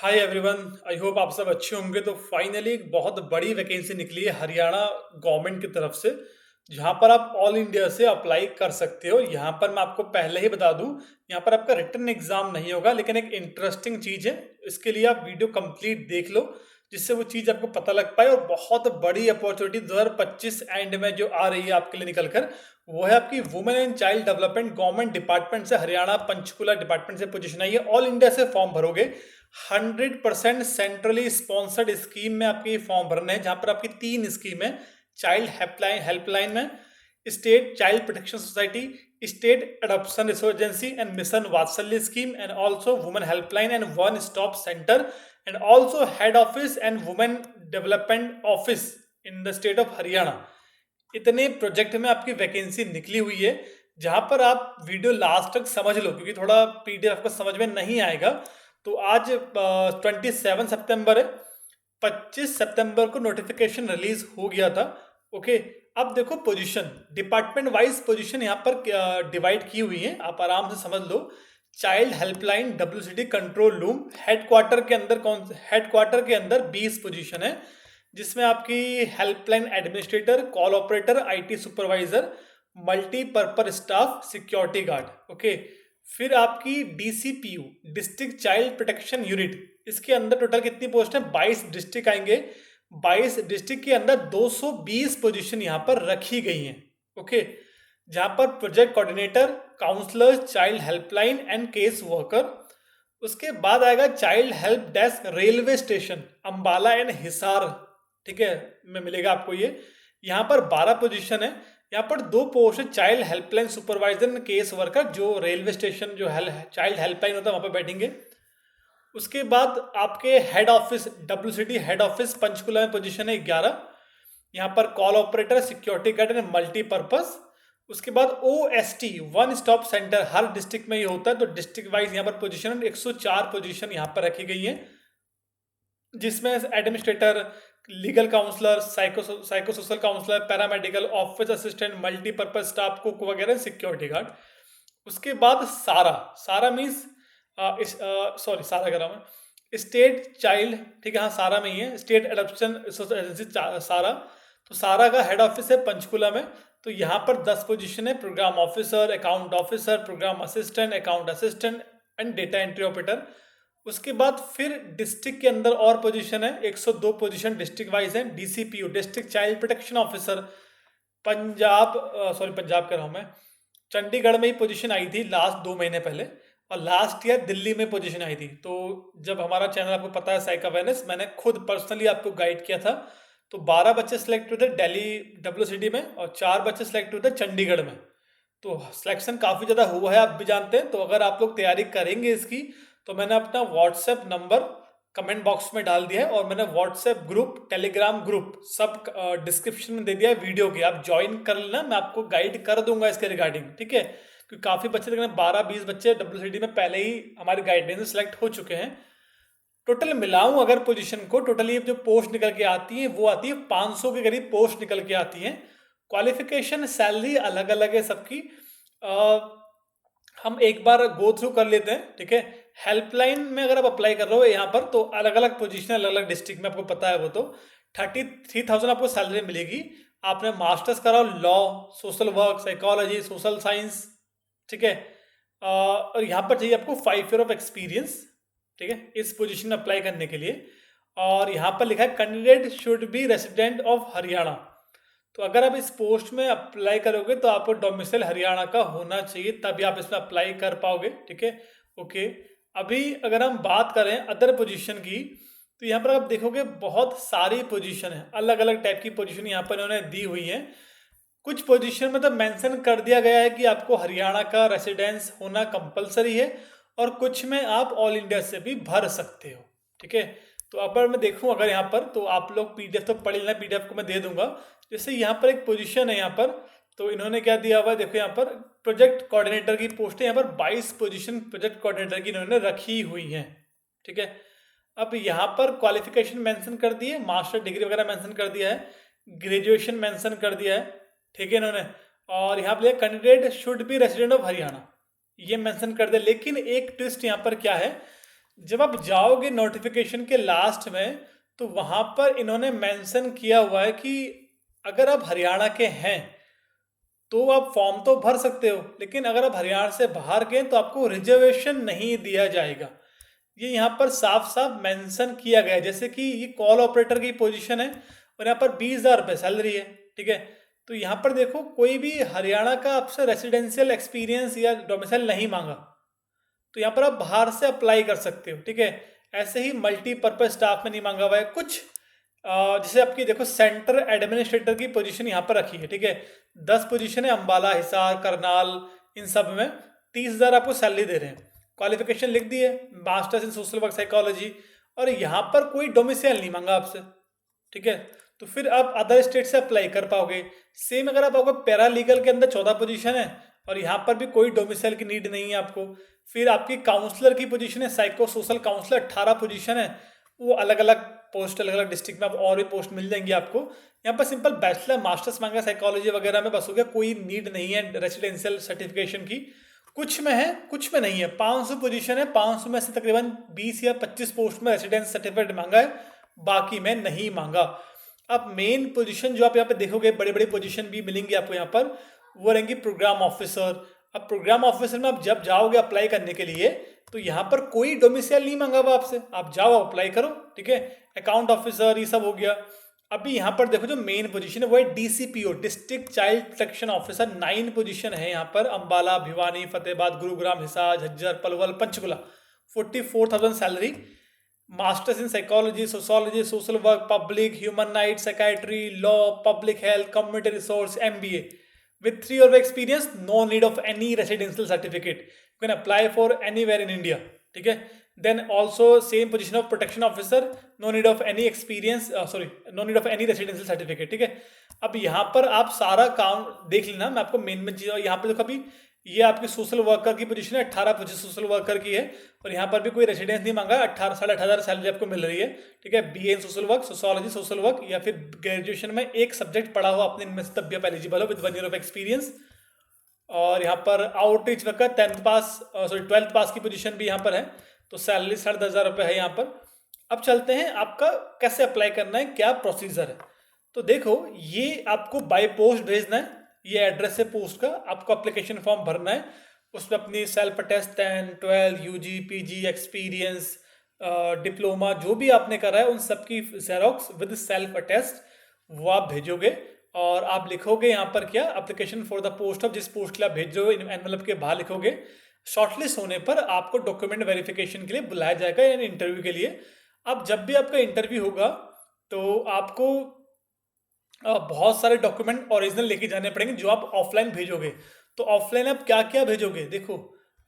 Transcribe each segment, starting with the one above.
Hi everyone. I hope आप सब अच्छे होंगे। तो फाइनली एक बहुत बड़ी वैकेंसी निकली है हरियाणा गवर्नमेंट की तरफ से, जहां पर आप ऑल इंडिया से अप्लाई कर सकते हो। यहां पर मैं आपको पहले ही बता दूं, यहां पर आपका रिटन एग्जाम नहीं होगा, लेकिन एक इंटरेस्टिंग चीज़ है। इसके लिए आप वीडियो कंप्लीट देख लो, जिससे वो चीज़ आपको पता लग पाए। और बहुत बड़ी अपॉर्चुनिटी 2025 एंड में जो आ रही है आपके लिए निकल कर, वो है आपकी women and child development government department से, हरियाणा पंचकुला डिपार्टमेंट से पोजीशन आई है। ऑल इंडिया से फॉर्म भरोगे, 100% सेंट्रली स्पॉन्सर्ड स्कीम में आपके ये फॉर्म भरने हैं, जहां पर आपकी 3 स्कीम है। चाइल्ड हेल्पलाइन में, state child protection society, state adoption resource agency and mission Vatsalya scheme, and also women helpline and one stop centre, and also head office and women development office in the state of Haryana. इतने project में आपकी vacancy निकली हुई है, जहां पर आप video last तक समझ लो, क्योंकि थोड़ा पीडीएफ आपको समझ में नहीं आएगा। तो आज 27 सितंबर है, 25 सितंबर को नोटिफिकेशन रिलीज हो गया था। ओके, अब देखो पोजीशन, डिपार्टमेंट वाइज पोजीशन यहाँ पर डिवाइड की हुई है, आप आराम से समझ लो। Child helpline WCD control room headquarter के अंदर 20 पोजीशन है, जिसमें आपकी helpline administrator, call operator, IT supervisor, multipurpose staff, security guard. Okay, फिर आपकी DCPU, district child protection unit, इसके अंदर टोटल कितनी पोस्ट है? 22 डिस्ट्रिक्ट आएंगे। 22 डिस्ट्रिक्ट के अंदर 220 पोजीशन यहाँ पर रखी गई हैं। ओके, जहाँ पर project coordinator, counsellor, child helpline and case worker. उसके बाद आएगा child help desk, railway station Ambala and Hisar, ठीक है, में मिलेगा आपको ये। यहाँ पर 12 पोजीशन है। यहाँ पर 2 पोस्ट है, child helpline supervisor and case worker, जो रेलवे स्टेशन जो चाइल्ड हेल्पलाइन होता है वहाँ पर बैठेंगे। उसके बाद आपके head office, WCD head office Panchkula में पोजीशन है 11। यहाँ पर call operator, security guard and multipurpose. उसके बाद ओएसटी, वन स्टॉप सेंटर, हर डिस्ट्रिक्ट में ये होता है, तो डिस्ट्रिक्ट वाइज यहाँ पर पोजीशन 104 पोजीशन यहाँ पर रखी गई है, जिसमें administrator, legal counsellor, psycho social counsellor, paramedical, office assistant, multipurpose staff, cook वगैरह, सिक्योरिटी गार्ड। उसके बाद सारा, सारा मीन्स सॉरी सारा कह रहा हूँ मैं, स्टेट चाइल्ड, ठीक है, हाँ सारा में ही है, स्टेट एडॉप्शन एजेंसी सारा। तो सारा का हेड ऑफिस है पंचकुला में। तो यहाँ पर 10 पोजीशन है, programme officer, account officer, programme assistant, account assistant and data entry operator. उसके बाद फिर डिस्ट्रिक्ट के अंदर और पोजीशन है, 102 पोजीशन डिस्ट्रिक्ट वाइज है। DCPU, district child protection officer, Punjab कर रहा हूँ मैं, चंडीगढ़ में ही पोजीशन आई थी लास्ट 2 महीने पहले, और लास्ट ईयर दिल्ली में पोजीशन आई थी। तो जब हमारा चैनल आपको पता है साइक अवेयरनेस, मैंने खुद पर्सनली आपको गाइड किया था। तो 12 बच्चे सेलेक्ट हुए थे दिल्ली डब्ल्यूसीडी में, और 4 बच्चे सेलेक्ट हुए थे चंडीगढ़ में। तो सिलेक्शन काफ़ी ज़्यादा हुआ है, आप भी जानते हैं। तो अगर आप लोग तैयारी करेंगे इसकी, तो मैंने अपना व्हाट्सएप नंबर कमेंट बॉक्स में डाल दिया है, और मैंने व्हाट्सएप ग्रुप, टेलीग्राम ग्रुप सब डिस्क्रिप्शन में दे दिया है वीडियो के, आप ज्वाइन कर लेना। मैं आपको गाइड कर दूंगा इसके रिगार्डिंग, ठीक है, क्योंकि काफ़ी बच्चे तक 12-20 बच्चे डब्ल्यूसीडी में पहले ही हमारी गाइडेंस में सेलेक्ट हो चुके हैं। टोटल मिलाऊं अगर पोजीशन को, टोटल ये जो पोस्ट निकल के आती है वो आती है 500 के करीब पोस्ट निकल के आती हैं। क्वालिफिकेशन, सैलरी अलग अलग है सबकी। हम एक बार गो थ्रू कर लेते हैं, ठीक है। हेल्पलाइन में अगर आप अप्लाई कर रहे हो यहाँ पर, तो अलग अलग पोजीशन, अलग अलग डिस्ट्रिक्ट में, आपको पता है वो तो 33,000 आपको सैलरी मिलेगी। आपने मास्टर्स करा law, social work, psychology, social science, ठीक है। और यहाँ पर चाहिए आपको 5 ईयर ऑफ एक्सपीरियंस, ठीक है, इस पोजीशन में अप्लाई करने के लिए। और यहाँ पर लिखा है candidate should be resident of Haryana. तो अगर आप इस पोस्ट में अप्लाई करोगे, तो आपको डोमिसाइल हरियाणा का होना चाहिए, तभी आप इसमें अप्लाई कर पाओगे, ठीक है। ओके, अभी अगर हम बात करें अदर पोजीशन की, तो यहाँ पर आप देखोगे बहुत सारी पोजीशन है, अलग अलग टाइप की पोजीशन यहाँ पर इन्होंने दी हुई है। कुछ पोजीशन में तो मेंशन कर दिया गया है कि आपको हरियाणा का रेसिडेंस होना कंपलसरी है, और कुछ में आप ऑल इंडिया से भी भर सकते हो, ठीक है। तो अगर मैं देखूं अगर यहाँ पर, तो आप लोग पीडीएफ तो पढ़ लेना, पीडीएफ को मैं दे दूंगा। जैसे यहाँ पर एक पोजीशन है यहाँ पर, तो इन्होंने क्या दिया हुआ है, देखो यहाँ पर प्रोजेक्ट कोऑर्डिनेटर की पोस्ट है, यहाँ पर 22 पोजीशन प्रोजेक्ट कोऑर्डिनेटर की इन्होंने रखी हुई है, ठीक है। अब यहाँ पर क्वालिफिकेशन मेंशन कर दी है, मास्टर डिग्री वगैरह मेंशन कर दिया है, ग्रेजुएशन मेंशन कर दिया है, ठीक है इन्होंने। और यहाँ पर candidate should be resident of Haryana, ये मेंशन कर दिया। लेकिन एक ट्विस्ट यहाँ पर क्या है, जब आप जाओगे नोटिफिकेशन के लास्ट में, तो वहाँ पर इन्होंने मेंशन किया हुआ है कि अगर आप हरियाणा के हैं तो आप फॉर्म तो भर सकते हो, लेकिन अगर आप हरियाणा से बाहर गए तो आपको रिजर्वेशन नहीं दिया जाएगा। ये यहाँ पर साफ साफ मेंशन किया गया है। जैसे कि ये कॉल ऑपरेटर की पोजीशन है और यहाँ पर 20,000 रुपये सैलरी है, ठीक है। तो यहाँ पर देखो, कोई भी हरियाणा का आपसे रेसिडेंशियल एक्सपीरियंस या डोमिसाइल नहीं मांगा, तो यहाँ पर आप बाहर से अप्लाई कर सकते हो, ठीक है। ऐसे ही मल्टीपर्पज स्टाफ में नहीं मांगा हुआ है कुछ। जैसे आपकी देखो, सेंटर एडमिनिस्ट्रेटर की पोजीशन यहाँ पर रखी है, ठीक है। 10 पोजीशन है, अम्बाला, हिसार, करनाल, इन सब में 30,000 आपको सैलरी दे रहे हैं। क्वालिफिकेशन लिख दी है, masters in social work psychology, और यहाँ पर कोई डोमिसाइल नहीं मांगा आपसे, ठीक है। तो फिर आप अदर स्टेट से अप्लाई कर पाओगे। सेम अगर आप पैरा लीगल के अंदर 14 पोजीशन है और यहाँ पर भी कोई डोमिसाइल की नीड नहीं है आपको। फिर आपकी काउंसलर की पोजीशन है, साइको सोशल काउंसलर, 18 पोजीशन है। वो अलग अलग पोस्ट, अलग अलग डिस्ट्रिक्ट में आप और भी पोस्ट मिल जाएंगी आपको। यहाँ पर सिंपल बैचलर मास्टर्स मांगा साइकोलॉजी वगैरह में, बस हो गया। कोई नीड नहीं है रेसिडेंशियल सर्टिफिकेशन की। कुछ में है, कुछ में नहीं है। 500 पोजीशन है, 500 में से तकरीबन 20 या 25 पोस्ट में रेसिडेंस सर्टिफिकेट मांगा है, बाकी में नहीं मांगा। अब मेन पोजीशन जो आप यहाँ पे देखोगे, बड़े बड़े पोजीशन भी मिलेंगी आपको यहाँ पर, वो रहेंगी प्रोग्राम ऑफिसर। अब प्रोग्राम ऑफिसर में आप जब जाओगे अप्लाई करने के लिए, तो यहाँ पर कोई डोमिसाइल नहीं मांगा हुआ आपसे, आप जाओ अप्लाई करो, ठीक है। अकाउंट ऑफिसर ये सब हो गया। अभी यहाँ पर देखो, जो मेन पोजीशन है वो है DCPO, district child protection officer. 9 position है यहाँ पर, Ambala, Bhiwani, Fatehabad, Gurugram, Hisar, Jhajjar, Palwal, Panchkula. 44,000 salary. Masters in psychology, sociology, social work, public, human right, psychiatry, law, public health, community resource, MBA with 3 years of experience, no need of any residential certificate, you can apply for anywhere in India, ठीक है। then also same position of protection officer, no need of any experience, no need of any residential certificate, ठीक है। अब यहाँ पर आप सारा काम देख लेना, मैं आपको मेन में चीज़, यहाँ पर देखो अभी ये आपकी सोशल वर्कर की पोजीशन है, 18 पोजीशन सोशल वर्कर की है, और यहाँ पर भी कोई रेसिडेंस नहीं मांगा। 18,500 सैलरी आपको मिल रही है, ठीक है। BA in social work, sociology, social work, या फिर ग्रेजुएशन में एक सब्जेक्ट पढ़ा हो आपने इनमें से, तब भी आप एलिजिबल हो विद 1 year ऑफ एक्सपीरियंस। और यहाँ पर आउटरीच वर्कर 12th पास की पोजीशन भी यहाँ पर है, तो सैलरी 10,500 रुपये है यहाँ पर। अब चलते हैं आपका कैसे अप्लाई करना है, क्या प्रोसीजर है। तो देखो, ये आपको बाय पोस्ट भेजना है, ये एड्रेस है पोस्ट का। आपको एप्लीकेशन फॉर्म भरना है, उसमें अपनी self attest 10, 12, UG, PG experience, diploma जो भी आपने करा है उन सब की जेरोक्स विद सेल्फ अटेस्ट वो आप भेजोगे। और आप लिखोगे यहाँ पर क्या, application for the post of, जिस पोस्ट के लिए आप भेज रहे हो एनवेलप के बाहर लिखोगे। शॉर्टलिस्ट होने पर आपको डॉक्यूमेंट वेरिफिकेशन के लिए बुलाया जाएगा, यानी इंटरव्यू के लिए। अब जब भी आपका इंटरव्यू होगा तो आपको बहुत सारे डॉक्यूमेंट ओरिजिनल लेके जाने पड़ेंगे जो आप ऑफलाइन भेजोगे। तो ऑफलाइन आप क्या क्या भेजोगे, देखो,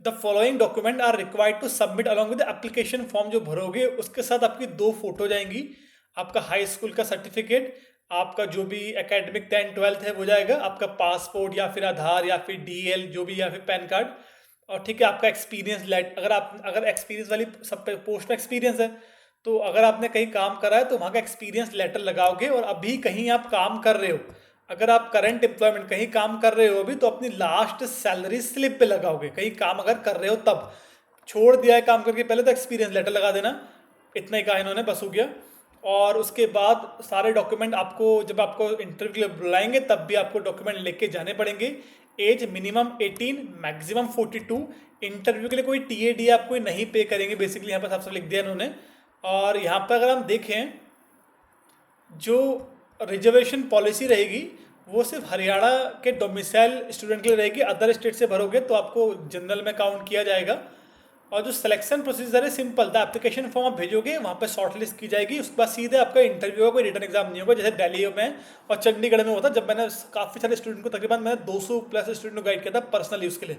the following document are required to submit along with application form जो भरोगे, उसके साथ आपकी 2 फोटो जाएंगी। आपका हाई स्कूल का सर्टिफिकेट, आपका जो भी एकेडमिक 10, 12th है वो जाएगा, आपका पासपोर्ट या फिर आधार या फिर DL जो भी, या फिर पैन कार्ड, और ठीक है आपका एक्सपीरियंस लेटर। अगर एक्सपीरियंस वाली सब पोस्ट में एक्सपीरियंस है, तो अगर आपने कहीं काम करा है तो वहाँ का एक्सपीरियंस लेटर लगाओगे। और अभी कहीं आप काम कर रहे हो, अगर आप करंट एम्प्लॉयमेंट कहीं काम कर रहे हो अभी, तो अपनी लास्ट सैलरी स्लिप पे लगाओगे। कहीं काम अगर कर रहे हो तब, छोड़ दिया है काम करके पहले, तो एक्सपीरियंस लेटर लगा देना। इतना ही कहा इन्होंने, बस हो गया। और उसके बाद सारे डॉक्यूमेंट आपको, जब आपको इंटरव्यू के लिए बुलाएंगे तब भी आपको डॉक्यूमेंट लेके जाने पड़ेंगे। As minimum 18, maximum 42। इंटरव्यू के लिए कोई TAD आपको नहीं पे करेंगे, बेसिकली यहाँ पर सबसे लिख दिया इन्होंने। और यहाँ पर अगर हम देखें, जो रिजर्वेशन पॉलिसी रहेगी वो सिर्फ हरियाणा के डोमिसाइल स्टूडेंट के लिए रहेगी। अदर स्टेट से भरोगे तो आपको जनरल में काउंट किया जाएगा। और जो सिलेक्शन प्रोसीजर है सिंपल, द एप्लीकेशन फॉर्म आप भेजोगे, वहाँ पर शॉर्टलिस्ट की जाएगी, उसके बाद सीधे आपका इंटरव्यू होगा, कोई रिटर्न एग्जाम नहीं होगा, जैसे दिल्ली में और चंडीगढ़ में होता। जब मैंने काफ़ी सारे स्टूडेंट को, तकरीबन मैंने 200+ स्टूडेंट को गाइड किया था पर्सनल यूज़ के लिए,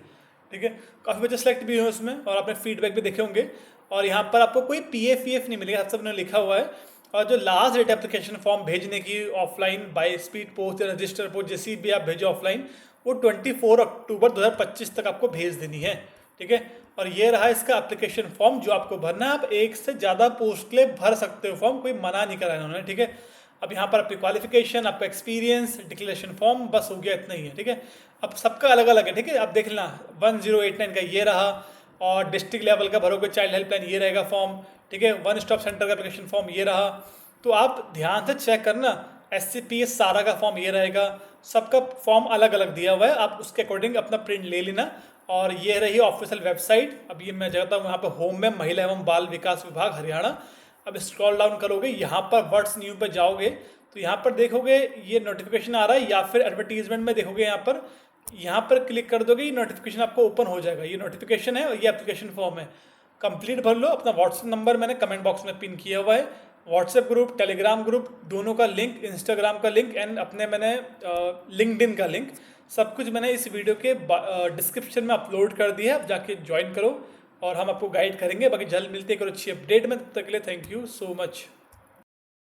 ठीक है। काफ़ी बच्चे सेलेक्ट भी हुए उसमें, और आपने फीडबैक भी देखे होंगे। और यहाँ पर आपको कोई PF नहीं मिलेगा, सब उन्होंने लिखा हुआ है। और जो लास्ट डेट एप्लीकेशन फॉर्म भेजने की ऑफलाइन बाय स्पीड पोस्ट या रजिस्टर पोस्ट, जैसी भी आप भेजो ऑफलाइन, वो 24 अक्टूबर 2025 तक आपको भेज देनी है, ठीक है। और ये रहा इसका एप्लीकेशन फॉर्म जो आपको भरना है। आप एक से ज़्यादा पोस्ट के लिए भर सकते हो फॉर्म, कोई मना नहीं करा इन्होंने, ठीक है। अब यहाँ पर आपकी क्वालिफिकेशन, आपका एक्सपीरियंस, डिक्लेरेशन फॉर्म, बस हो गया, इतना ही है, ठीक है। अब सबका अलग अलग है, ठीक है। आप देख लेना, 1089 का ये रहा, और डिस्ट्रिक्ट लेवल का भरोगे चाइल्ड हेल्पलाइन ये रहेगा फॉर्म, ठीक है। वन स्टॉप सेंटर का एप्लीकेशन फॉर्म ये रहा। तो आप ध्यान से चेक करना, SCPS सारा का फॉर्म ये रहेगा, सबका फॉर्म अलग अलग दिया हुआ है, आप उसके अकॉर्डिंग अपना प्रिंट ले लेना। और ये रही ऑफिशियल वेबसाइट। अब ये मैं जाता हूँ यहाँ पर होम में, महिला एवं बाल विकास विभाग हरियाणा। अब स्क्रॉल डाउन करोगे, यहाँ पर व्हाट्स न्यू पर जाओगे तो यहाँ पर देखोगे ये नोटिफिकेशन आ रहा है, या फिर एडवर्टीजमेंट में देखोगे यहाँ पर क्लिक कर दोगे, ये नोटिफिकेशन आपको ओपन हो जाएगा। ये नोटिफिकेशन है और ये एप्लीकेशन फॉर्म है, कंप्लीट भर लो। अपना व्हाट्सएप नंबर मैंने कमेंट बॉक्स में पिन किया हुआ है। व्हाट्सएप ग्रुप, टेलीग्राम ग्रुप दोनों का लिंक, इंस्टाग्राम का लिंक एंड अपने मैंने लिंक्डइन का लिंक, सब कुछ मैंने इस वीडियो के डिस्क्रिप्शन में अपलोड कर दिया है। आप जाके ज्वाइन करो और हम आपको गाइड करेंगे। बाकी जल्द मिलते हैं एक और अच्छी अपडेट में, तब तक के लिए थैंक यू सो मच।